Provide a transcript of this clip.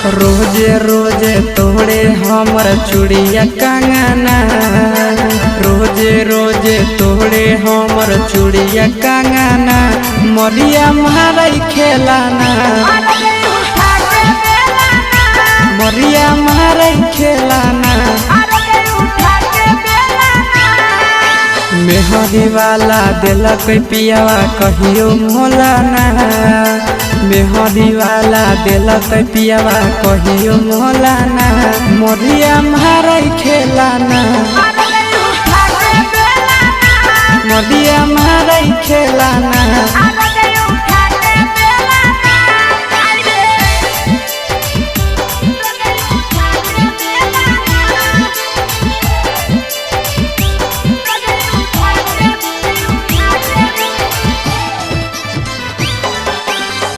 रोजे रोजे तोड़े हमर चूड़िया कंगना, रोजे रोजे तोड़े हमर चूड़िया कंगना, मरिया मारई खेलाना, मरिया मारई खेलाना। मेहदी वाला दिलक पियावा कहियो मोलाना, मेहदी वाला दिलक पियावा कहियो मोलाना, मरिया मारई खेलाना, मरिया मारई खेलाना।